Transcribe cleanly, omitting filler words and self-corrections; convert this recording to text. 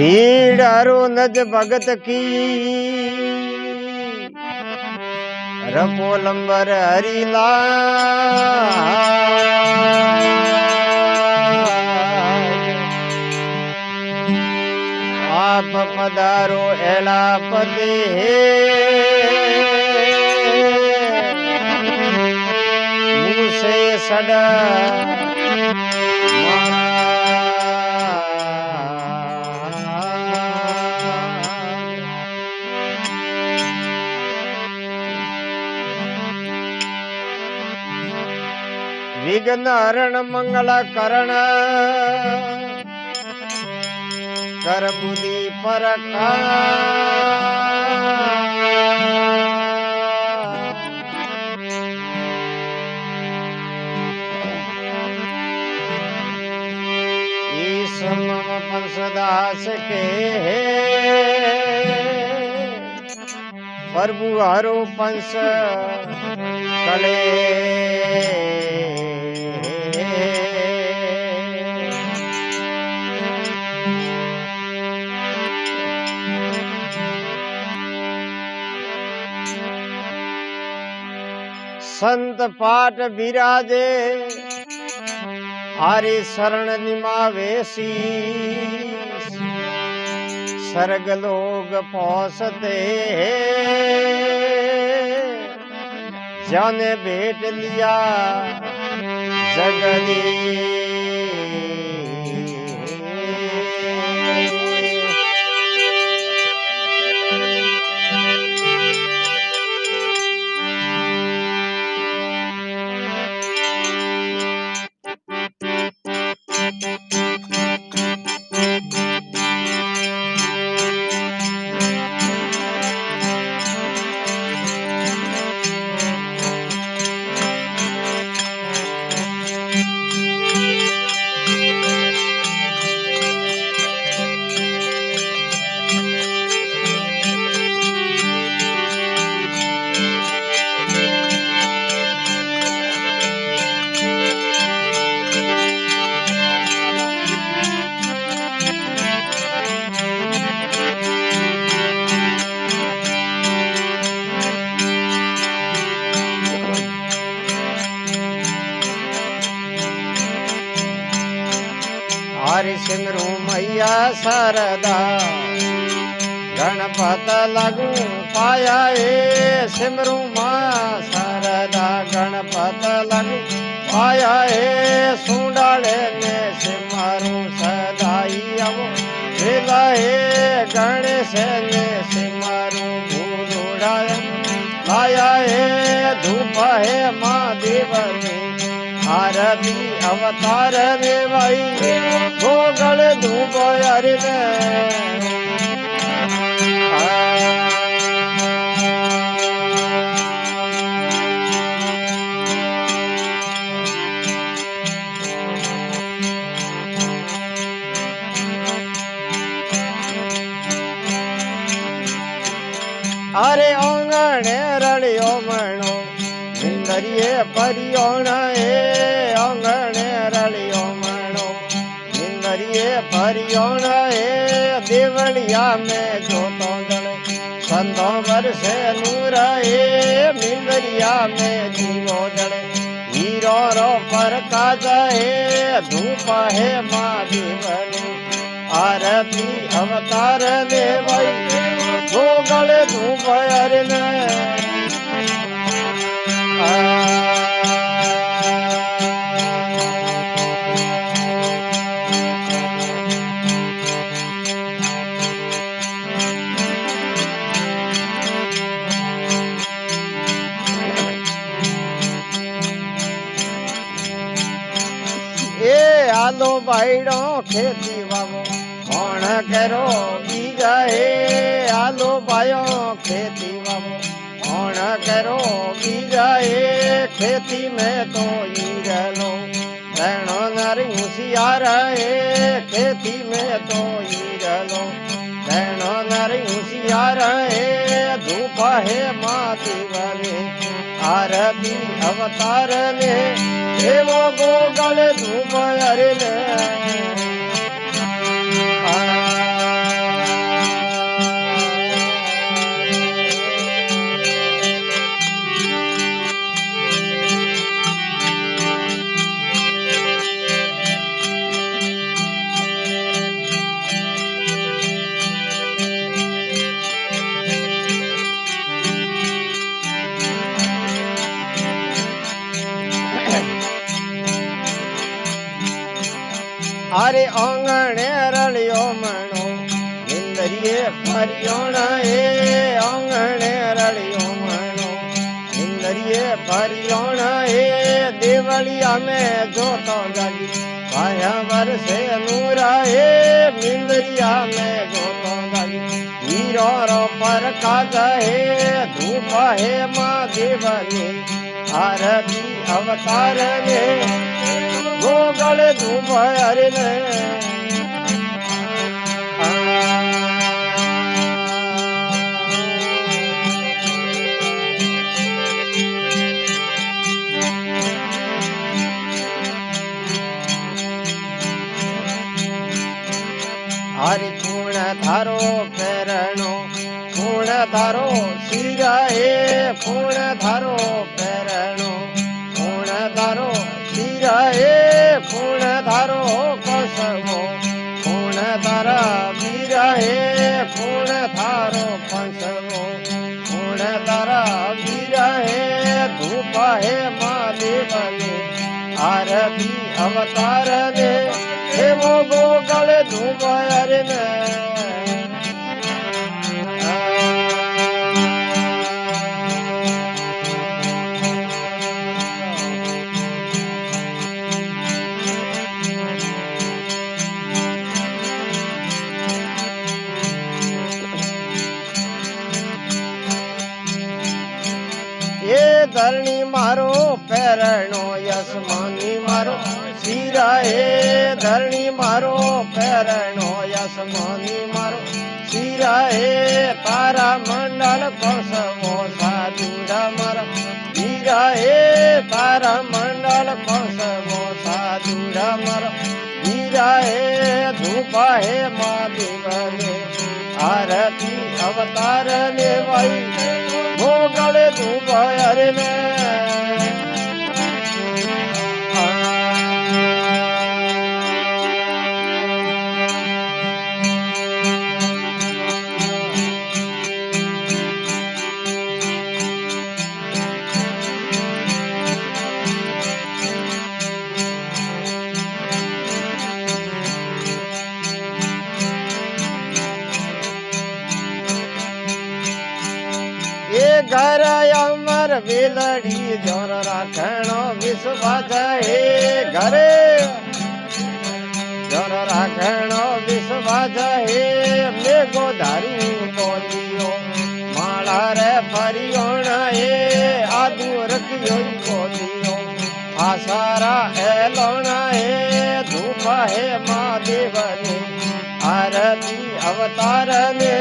भीड़ हरो नज भगत की रपो लंबर हरिला आप पधारो एला पते मुझसे सड़ा विघ्न हरण मंगल करण कर बुद्धि पर ईश मम पंसदास के प्रभु हरो पंस कले संत पाठ विराजे हरि शरण निमावेशी सर्ग लोग पहुँचते जाने भेट लिया जगदी हरि सिमरू मैया शारदा गणपत लगू पाया ए सिमरू माँ शारदा गणपत लगू पाया ए सुंडाले ने सिमरू सदाई अब वेला ए गणेश ने सिमरू भूलोड़ाया लाया ए धूप है माँ देवनी आरती अवतार रे भाई गोगल धूप हरि अरे ओंगणे रड़ियो मणो निंदरिये परियोण ए ओंगणे रड़ियो मणो निंदरिये परियोण ए देवलिया में जो तोंदड़े संतो बरसे नूर ए मिंदरिया में जीवो जड़े हीरो रो प्रकाश है धूप है माँ देवनी आरती अवतार दे भाई गोगल धूप हरि ए आलो बाईड़ो खेती बाबो कौन करो बीजा ए आलो बायो खेती बाबो कौन करो बीजा ए खेती में तो ईरलो बहनो नारी होशियार ए खेती में तो ईरलो बहनो नारी होशियार ए धूप है माँ देवले आरती अवतार ने एवो गोगल धूप हरि ने अरे आंगणे रलियो मणो इंद्रिये फरियोण हे आंगणे रलियो मणो इंद्रिये फरियोण हे देवलिया में जोतो जागी पाया बरसे नूरा हे मिंदरिया में जोतो जागी हीरो रो पर काजा हे धूप हे माँ देवनी आरती अवतार ने गोगल धूप हरे ने हरि पूर्ण धारो पैरणो पूर्ण धारो सिरा हे पूर्ण धारो पैरणो पूर्ण धारो सिरा हे पूर्ण धारो कसमो पूर्ण धारा वीरा हे पूर्ण धारो पंसमो पूर्ण धारा वीरा हे धूप हे महादेवने आरती अवतार ने वो गोगल धूप हरे ने ये धरणी मारो पैरणो यशमानी मारो सिरा हे धरणी मारो पैरणो यशमानी मारो सिरा हे तारा मंडल कसमो साधुरा मारो हीरा हे तारा मंडल कसमो साधुरा मारो हीरा हे धूप हे महादेवने आरती अवतार ने भाई गोगल धूप हरे ने घर अमर वेलड़ी जोर राखणो विश्वास हे घरे जोर राखणो विश्वास हे मेघो धारू बोलियो माला रे फरियोण हे आदू रखियो बोलियो आसारा एलोण हे धूप हे महादेव ने आरती अवतार ने